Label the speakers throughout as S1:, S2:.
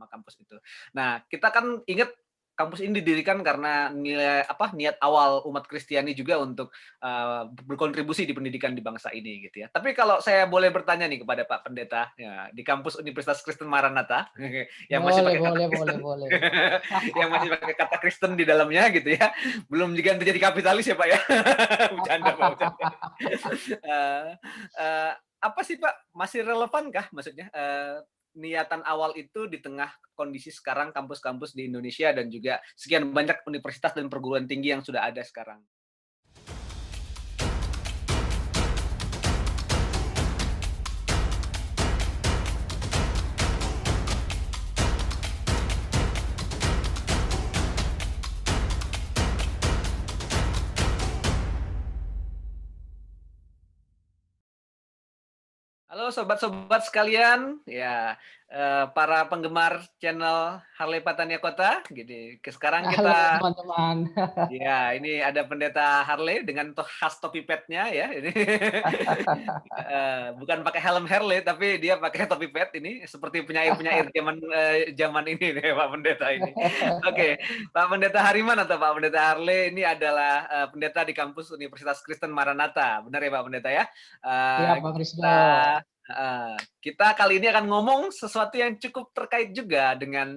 S1: nama kampus itu. Nah, kita kan ingat kampus ini didirikan karena niat awal umat Kristiani juga untuk berkontribusi di pendidikan di bangsa ini gitu ya. Tapi kalau saya boleh bertanya nih kepada Pak Pendeta, ya, di kampus Universitas Kristen Maranatha yang masih
S2: Boleh
S1: pakai kata
S2: boleh boleh
S1: Kristen,
S2: boleh.
S1: yang masih pakai kata Kristen di dalamnya gitu ya, belum diganti jadi kapitalis ya Pak ya. Bercanda Pak, bercanda. Eh, eh, apa sih Pak, masih relevankah maksudnya niatan awal itu di tengah kondisi sekarang kampus-kampus di Indonesia dan juga sekian banyak universitas dan perguruan tinggi yang sudah ada sekarang? Halo sobat-sobat sekalian, ya para penggemar channel Harley Patania Kota, gitu. Sekarang
S2: Halo
S1: kita
S2: teman-teman.
S1: ya, ini ada pendeta Harley dengan khas topi petnya ya. Ini bukan pakai helm Harley, tapi dia pakai topi pet ini seperti penyair-penyair zaman ini nih Pak Pendeta ini. Oke, Pak Pendeta Hariman atau Pak Pendeta Harley ini adalah pendeta di kampus Universitas Kristen Maranatha. Benar ya Pak Pendeta ya?
S2: Siap Pak Krisdo.
S1: Kita kita kali ini akan ngomong sesuatu yang cukup terkait juga dengan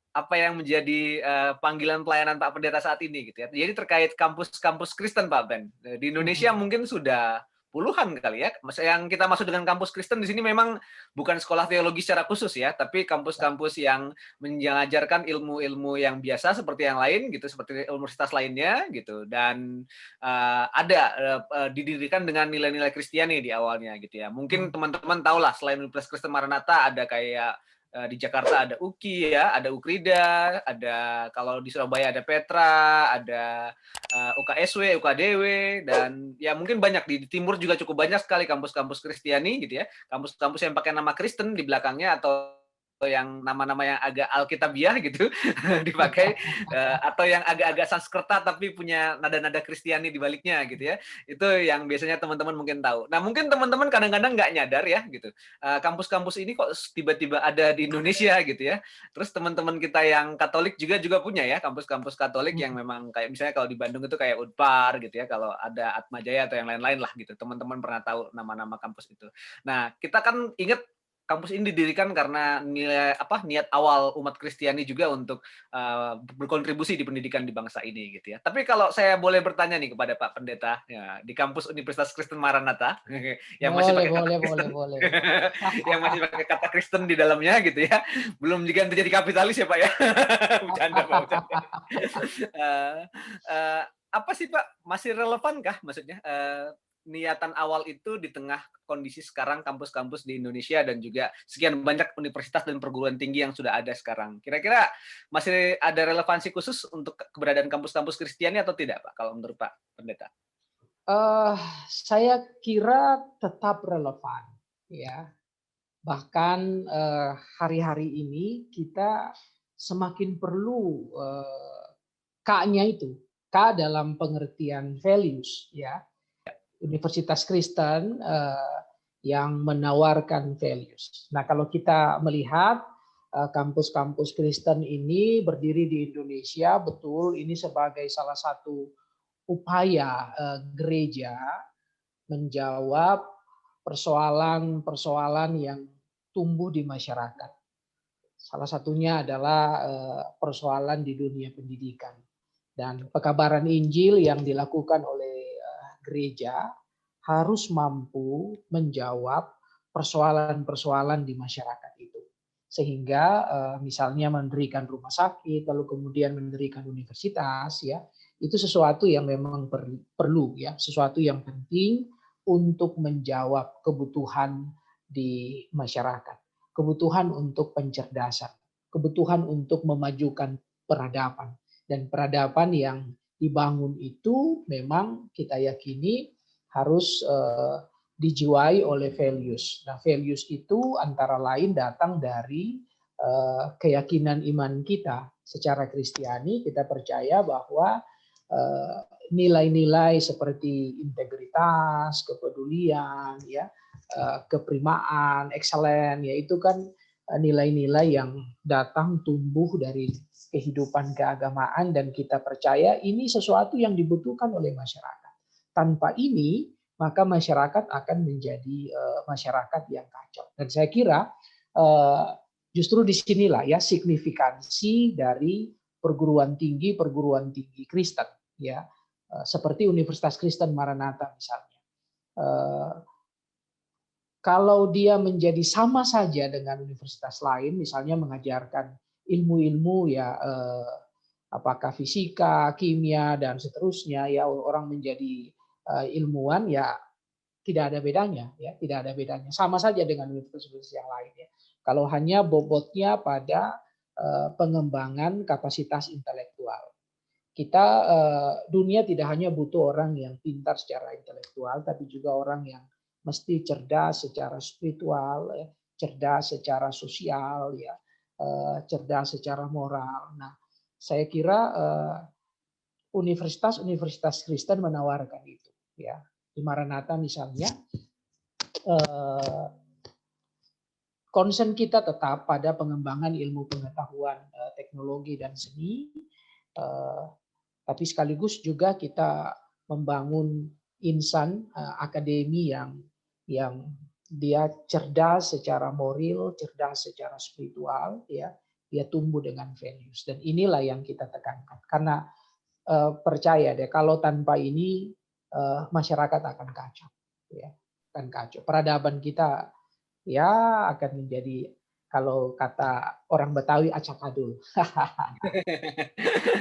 S1: apa yang menjadi panggilan pelayanan Pak Pendeta saat ini gitu ya. Jadi terkait kampus-kampus Kristen Pak Ben. Di Indonesia
S2: Mhm.
S1: mungkin sudah puluhan kali ya. Yang kita maksud dengan kampus Kristen di sini memang bukan sekolah teologi secara khusus ya, tapi
S2: Ya.
S1: kampus-kampus yang mengajarkan ilmu-ilmu yang biasa seperti yang lain gitu, seperti universitas lainnya gitu. Dan ada didirikan dengan nilai-nilai Kristiani di awalnya gitu ya. Mungkin
S2: Mhm.
S1: teman-teman tahu lah selain Universitas Kristen Maranatha ada kayak di Jakarta ada UKI ya, ada Ukrida, ada kalau di Surabaya ada Petra, ada UKSW, UKDW, dan ya mungkin banyak di timur juga cukup banyak sekali kampus-kampus Kristiani gitu ya, kampus-kampus yang pakai nama Kristen di belakangnya atau yang nama-nama yang agak alkitabiah gitu dipakai atau yang agak-agak Sanskerta tapi punya nada-nada Kristiani di baliknya gitu ya. Itu yang biasanya teman-teman mungkin tahu. Nah, mungkin teman-teman kadang-kadang nggak nyadar ya gitu. Kampus-kampus ini kok tiba-tiba ada di Indonesia gitu ya. Terus teman-teman kita yang Katolik juga punya ya kampus-kampus Katolik yang
S2: Mhm.
S1: memang kayak misalnya kalau di Bandung itu kayak Unpar gitu ya. Kalau ada Atmajaya atau yang lain-lain lah gitu. Teman-teman pernah tahu nama-nama kampus itu. Nah, kita kan ingat kampus ini didirikan karena niat awal umat Kristiani juga untuk berkontribusi di pendidikan di bangsa ini gitu ya. Tapi kalau saya boleh bertanya nih kepada Pak Pendeta, ya, di kampus Universitas Kristen Maranatha yang masih
S2: Boleh
S1: pakai kata
S2: boleh boleh
S1: Kristen,
S2: boleh.
S1: yang masih pakai kata Kristen di dalamnya gitu ya, belum diganti jadi kapitalis ya Pak ya. Bercanda Pak, bercanda. Eh, eh, apa sih Pak, masih relevankah maksudnya niatan awal itu di tengah kondisi sekarang kampus-kampus di Indonesia dan juga sekian banyak universitas dan perguruan tinggi yang sudah ada sekarang. Kira-kira masih ada relevansi khusus untuk keberadaan kampus-kampus Kristiani atau tidak, Pak, kalau menurut Pak Pendeta?
S2: Eh, saya kira tetap relevan, ya. Bahkan hari-hari ini kita semakin perlu K-nya itu, K dalam pengertian values, ya. Universitas Kristen yang menawarkan values. Nah, kalau kita melihat kampus-kampus Kristen ini berdiri di Indonesia, betul ini sebagai salah satu upaya gereja menjawab persoalan-persoalan yang tumbuh di masyarakat. Salah satunya adalah persoalan di dunia pendidikan. Dan pekabaran Injil yang dilakukan oleh gereja harus mampu menjawab persoalan-persoalan di masyarakat itu. Sehingga misalnya mendirikan rumah sakit, lalu kemudian mendirikan universitas, ya, itu sesuatu yang memang perlu, ya, sesuatu yang penting untuk menjawab kebutuhan di masyarakat, kebutuhan untuk pencerdasan, kebutuhan untuk memajukan peradaban. Dan peradaban yang dibangun itu memang kita yakini harus dijiwai oleh values. Nah, values itu antara lain datang dari keyakinan iman kita. Secara Kristiani kita percaya bahwa nilai-nilai seperti integritas, kepedulian, ya, keprimaan, excellent, ya itu kan nilai-nilai yang datang tumbuh dari kehidupan keagamaan, dan kita percaya ini sesuatu yang dibutuhkan oleh masyarakat. Tanpa ini maka masyarakat akan menjadi masyarakat yang kacau. Dan saya kira justru disinilah ya signifikansi dari perguruan tinggi Kristen, ya, seperti Universitas Kristen Maranatha misalnya. Kalau dia menjadi sama saja dengan universitas lain, misalnya mengajarkan ilmu-ilmu ya, apakah fisika, kimia dan seterusnya, ya orang menjadi ilmuwan, ya tidak ada bedanya, ya tidak ada bedanya, sama saja dengan universitas yang lain, ya. Kalau hanya bobotnya pada pengembangan kapasitas intelektual. Kita dunia tidak hanya butuh orang yang pintar secara intelektual, tapi juga orang yang mesti cerdas secara spiritual, ya, cerdas secara sosial, ya, cerdas secara moral. Nah, saya kira universitas-universitas Kristen menawarkan itu, ya. Di Maranatha misalnya, concern kita tetap pada pengembangan ilmu pengetahuan, teknologi dan seni, tapi sekaligus juga kita membangun insan akademi yang dia cerdas secara moral, cerdas secara spiritual, ya, dia tumbuh dengan values, dan inilah yang kita tekankan. Karena percaya deh, kalau tanpa ini masyarakat akan kacau, ya, akan kacau. Peradaban kita ya akan menjadi, kalau kata orang Betawi, acak adul.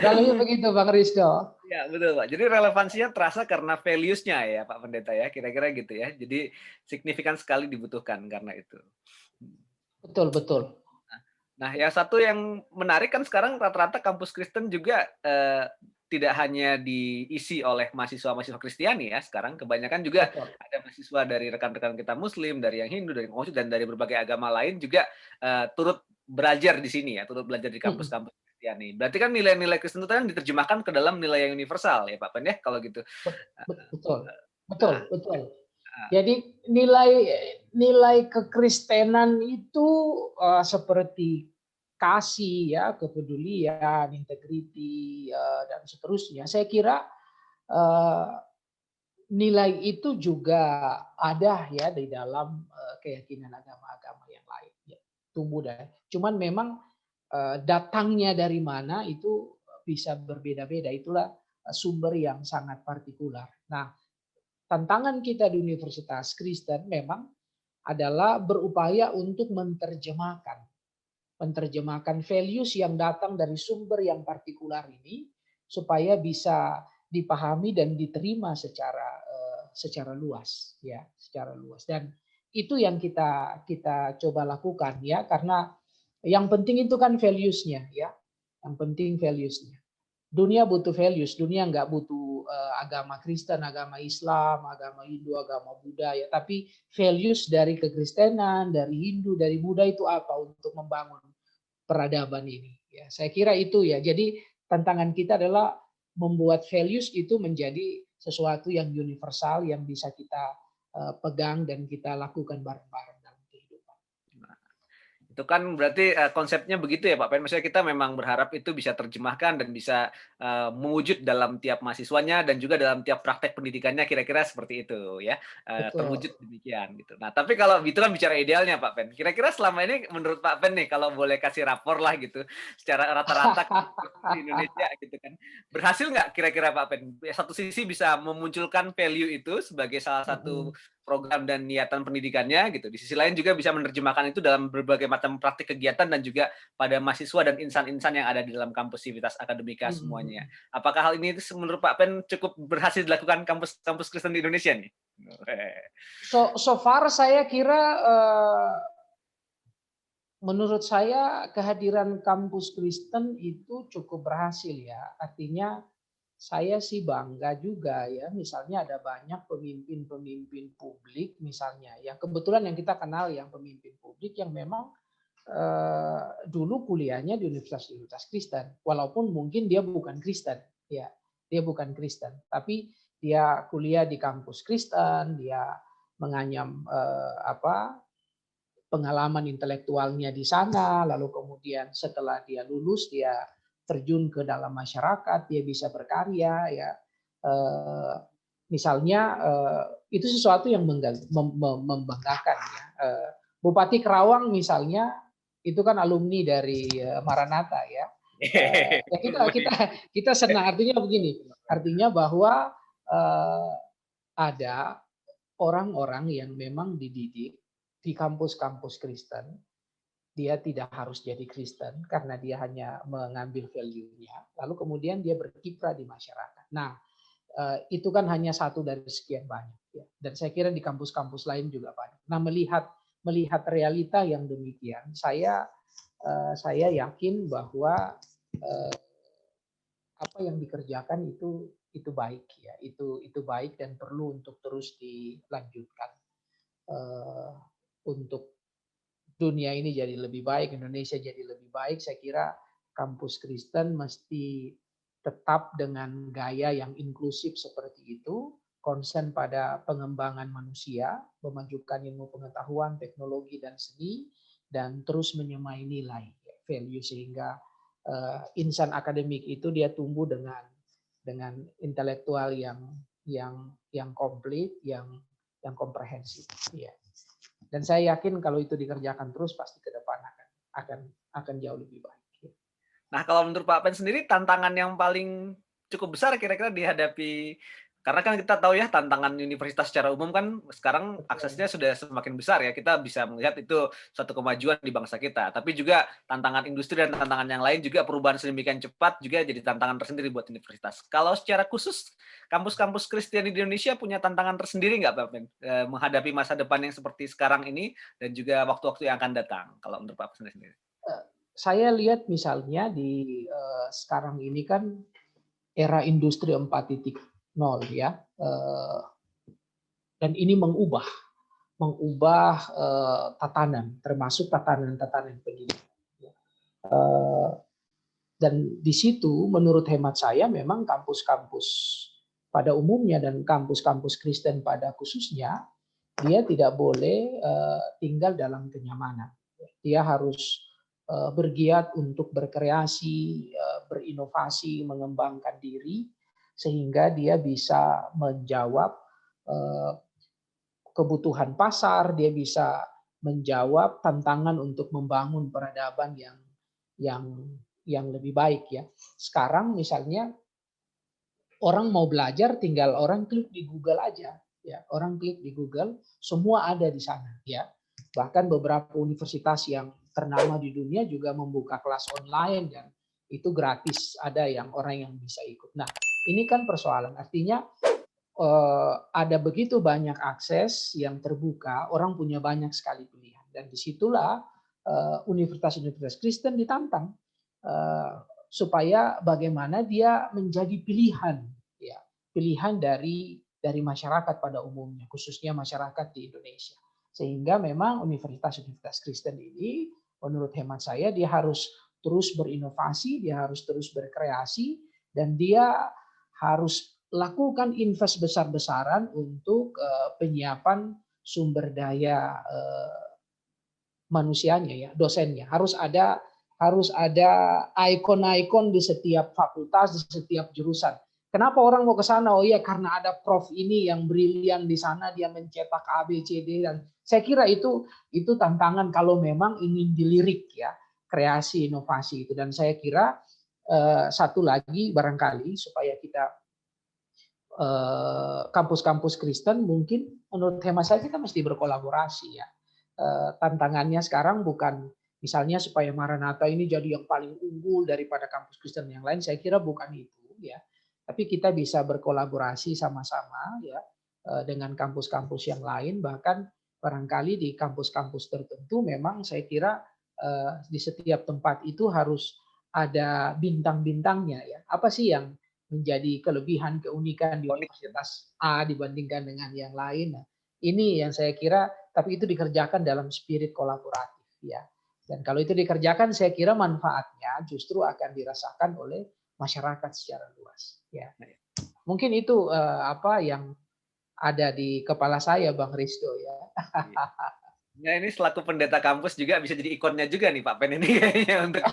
S2: Kalau begitu Bang Risto.
S1: Ya, betul, Pak. Jadi relevansinya terasa karena values-nya ya, Pak Pendeta ya, kira-kira gitu ya. Jadi signifikan sekali dibutuhkan karena itu.
S2: Betul, betul.
S1: Nah, yang satu yang menarik kan sekarang rata-rata kampus Kristen juga tidak hanya diisi oleh mahasiswa-mahasiswa Kristiani ya, sekarang kebanyakan juga
S2: Betul.
S1: ada mahasiswa dari rekan-rekan kita Muslim, dari yang Hindu, dari Konghucu, dan dari berbagai agama lain juga turut belajar di sini ya, turut belajar di kampus-kampus Kristiani. Berarti kan nilai-nilai Kristen itu kan diterjemahkan ke dalam nilai yang universal ya Pak Pen ya, kalau gitu.
S2: Betul, betul,
S1: Nah,
S2: betul. Jadi nilai kekristenan itu seperti kasih, ya, kepedulian, integriti, dan seterusnya. Saya kira nilai itu juga ada ya di dalam keyakinan agama-agama yang lain. Ya, tumbuh dari. Cuman memang datangnya dari mana itu bisa berbeda-beda. Itulah sumber yang sangat partikular. Nah, tantangan kita di Universitas Kristen memang adalah berupaya untuk menerjemahkan values yang datang dari sumber yang partikular ini supaya bisa dipahami dan diterima secara luas, ya, secara luas. Dan itu yang kita coba lakukan, ya, karena yang penting itu kan values-nya, ya. Yang penting values-nya. Dunia butuh values, dunia nggak butuh agama Kristen, agama Islam, agama Hindu, agama Buddha, ya. Tapi values dari kekristenan, dari Hindu, dari Buddha itu apa untuk membangun peradaban ini? Ya, saya kira itu ya. Jadi tantangan kita adalah membuat values itu menjadi sesuatu yang universal yang bisa kita pegang dan kita lakukan bareng-bareng dalam kehidupan.
S1: itu kan berarti konsepnya begitu ya Pak Pen. Maksudnya kita memang berharap itu bisa terjemahkan dan bisa mewujud dalam tiap mahasiswanya dan juga dalam tiap praktek pendidikannya, kira-kira seperti itu ya.
S2: Betul.
S1: Terwujud demikian gitu. Nah, tapi kalau itu kan bicara idealnya Pak Pen. Kira-kira selama ini menurut Pak Pen nih, kalau boleh kasih rapor lah gitu, secara rata-rata di Indonesia gitu kan, berhasil nggak kira-kira Pak Pen? Satu sisi bisa memunculkan value itu sebagai salah satu program dan niatan pendidikannya gitu. Di sisi lain juga bisa menerjemahkan itu dalam berbagai macam praktik kegiatan dan juga pada mahasiswa dan insan-insan yang ada di dalam kampus Civitas Akademika semuanya. Apakah hal ini menurut Pak Pen cukup berhasil dilakukan kampus-kampus Kristen di Indonesia nih?
S2: So far saya kira menurut saya kehadiran kampus Kristen itu cukup berhasil, ya. Artinya saya sih bangga juga, ya, misalnya ada banyak pemimpin-pemimpin publik misalnya, ya, kebetulan yang kita kenal yang pemimpin publik yang memang dulu kuliahnya di universitas Kristen, walaupun mungkin dia bukan Kristen, ya, dia bukan Kristen, tapi dia kuliah di kampus Kristen, dia menganyam pengalaman intelektualnya di sana, lalu kemudian setelah dia lulus dia terjun ke dalam masyarakat, dia bisa berkarya ya. Misalnya itu sesuatu yang membanggakan ya. Bupati Kerawang misalnya itu kan alumni dari Maranatha ya. Ya kita senang, artinya begini, artinya bahwa ada orang-orang yang memang dididik di kampus-kampus Kristen, dia tidak harus jadi Kristen karena dia hanya mengambil value-nya, lalu kemudian dia berkiprah di masyarakat. Nah, itu kan hanya satu dari sekian banyak, ya. Dan saya kira di kampus-kampus lain juga banyak. Nah, melihat realita yang demikian, saya yakin bahwa apa yang dikerjakan itu baik ya, itu baik dan perlu untuk terus dilanjutkan untuk dunia ini jadi lebih baik, Indonesia jadi lebih baik. Saya kira kampus Kristen mesti tetap dengan gaya yang inklusif seperti itu, konsen pada pengembangan manusia, memajukan ilmu pengetahuan, teknologi dan seni, dan terus menyemai nilai value sehingga insan akademik itu dia tumbuh dengan intelektual yang komplit, yang komprehensif. Ya. Dan saya yakin kalau itu dikerjakan terus pasti ke depan akan jauh lebih baik.
S1: Nah, kalau menurut Pak Pen sendiri tantangan yang paling cukup besar kira-kira dihadapi, karena kan kita tahu ya tantangan universitas secara umum kan sekarang aksesnya sudah semakin besar ya, kita bisa melihat itu suatu kemajuan di bangsa kita. Tapi juga tantangan industri dan tantangan yang lain juga perubahan sedemikian cepat juga jadi tantangan tersendiri buat universitas. Kalau secara khusus kampus-kampus Kristen di Indonesia punya tantangan tersendiri nggak Pak Pen menghadapi masa depan yang seperti sekarang ini dan juga waktu-waktu yang akan datang? Kalau menurut Pak Pen sendiri.
S2: Saya lihat misalnya di sekarang ini kan era industri 4.0 ya, dan ini mengubah tatanan, termasuk tatanan pendidikan. Dan di situ menurut hemat saya memang kampus-kampus pada umumnya dan kampus-kampus Kristen pada khususnya dia tidak boleh tinggal dalam kenyamanan. Dia harus bergiat untuk berkreasi, berinovasi, mengembangkan diri sehingga dia bisa menjawab kebutuhan pasar, dia bisa menjawab tantangan untuk membangun peradaban yang lebih baik ya. Sekarang misalnya orang mau belajar tinggal orang klik di Google aja ya. Orang klik di Google, semua ada di sana ya. Bahkan beberapa universitas yang ternama di dunia juga membuka kelas online dan itu gratis, ada yang orang yang bisa ikut. Nah, ini kan persoalan. Artinya ada begitu banyak akses yang terbuka, orang punya banyak sekali pilihan. Dan disitulah universitas-universitas Kristen ditantang supaya bagaimana dia menjadi pilihan, ya, pilihan dari masyarakat pada umumnya, khususnya masyarakat di Indonesia. Sehingga memang universitas-universitas Kristen ini, menurut hemat saya, dia harus terus berinovasi, dia harus terus berkreasi, dan dia harus lakukan invest besar-besaran untuk penyiapan sumber daya manusianya ya, dosennya. Harus ada ikon-ikon di setiap fakultas, di setiap jurusan. Kenapa orang mau ke sana? Oh iya, karena ada prof ini yang brilian di sana, dia mencetak A, B, C, D, dan saya kira itu tantangan kalau memang ingin dilirik ya, kreasi inovasi itu. Dan saya kira satu lagi barangkali supaya kita kampus-kampus Kristen mungkin menurut hemat saya kita mesti berkolaborasi ya. Tantangannya sekarang bukan misalnya supaya Maranatha ini jadi yang paling unggul daripada kampus Kristen yang lain, saya kira bukan itu ya. Tapi kita bisa berkolaborasi sama-sama ya dengan kampus-kampus yang lain, bahkan barangkali di kampus-kampus tertentu memang saya kira di setiap tempat itu harus ada bintang-bintangnya ya. Apa sih yang menjadi kelebihan, keunikan di universitas A dibandingkan dengan yang lain? Nah, ini yang saya kira, tapi itu dikerjakan dalam spirit kolaboratif ya. Dan kalau itu dikerjakan, saya kira manfaatnya justru akan dirasakan oleh masyarakat secara luas. Ya, mungkin itu apa yang ada di kepala saya, Bang Risto ya.
S1: Nah, ini selaku pendeta kampus juga bisa jadi ikonnya juga nih Pak Pen ini kayaknya untuk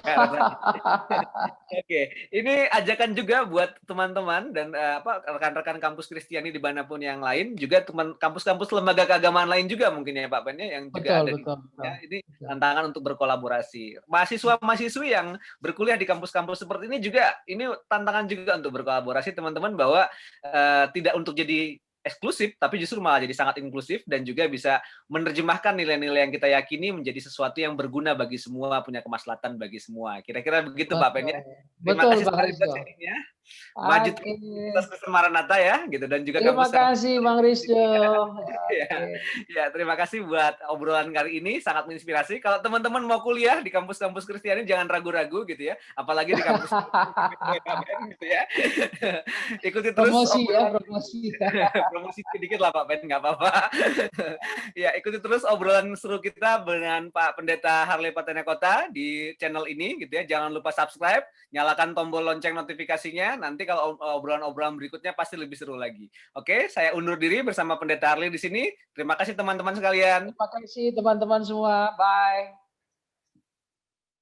S1: Oke, ini ajakan juga buat teman-teman dan rekan-rekan kampus Kristiani dimanapun yang lain, juga teman kampus-kampus lembaga keagamaan lain juga mungkin ya Pak Pen ya, yang juga
S2: Betul,
S1: ada di
S2: betul, betul,
S1: ya, ini
S2: betul.
S1: tantangan untuk berkolaborasi. Mahasiswa-mahasiswi yang berkuliah di kampus-kampus seperti ini juga, ini tantangan juga untuk berkolaborasi teman-teman bahwa tidak untuk jadi eksklusif, tapi justru malah jadi sangat inklusif dan juga bisa menerjemahkan nilai-nilai yang kita yakini menjadi sesuatu yang berguna bagi semua, punya kemaslahatan bagi semua. Kira-kira begitu Pak Pen ya.
S2: Betul,
S1: Terima
S2: betul
S1: kasih
S2: Bang
S1: sekali buat
S2: Rizdo.
S1: sharing-nya. Maju
S2: Oke,
S1: terus Universitas Kristen Maranatha ya, gitu dan juga
S2: terima
S1: kampus-kampus
S2: kasih
S1: lain
S2: Bang
S1: di
S2: Rizdo.
S1: dunia. Ya,
S2: Oke.
S1: ya, terima kasih buat obrolan kali ini, sangat menginspirasi. Kalau teman-teman mau kuliah di kampus-kampus Kristiani jangan ragu-ragu gitu ya, apalagi di kampus gitu ya. Ikuti terus
S2: Promosi ya,
S1: obrolan
S2: promosi.
S1: promosi sedikit lah Pak Ben, nggak apa-apa. Ya, ikuti terus obrolan seru kita dengan Pak Pendeta Harley Patena Kota di channel ini gitu ya. Jangan lupa subscribe, nyalakan tombol lonceng notifikasinya. Nanti kalau obrolan-obrolan berikutnya pasti lebih seru lagi. Oke, saya undur diri bersama Pendeta Harley di sini. Terima kasih teman-teman sekalian.
S2: Terima kasih teman-teman semua. Bye.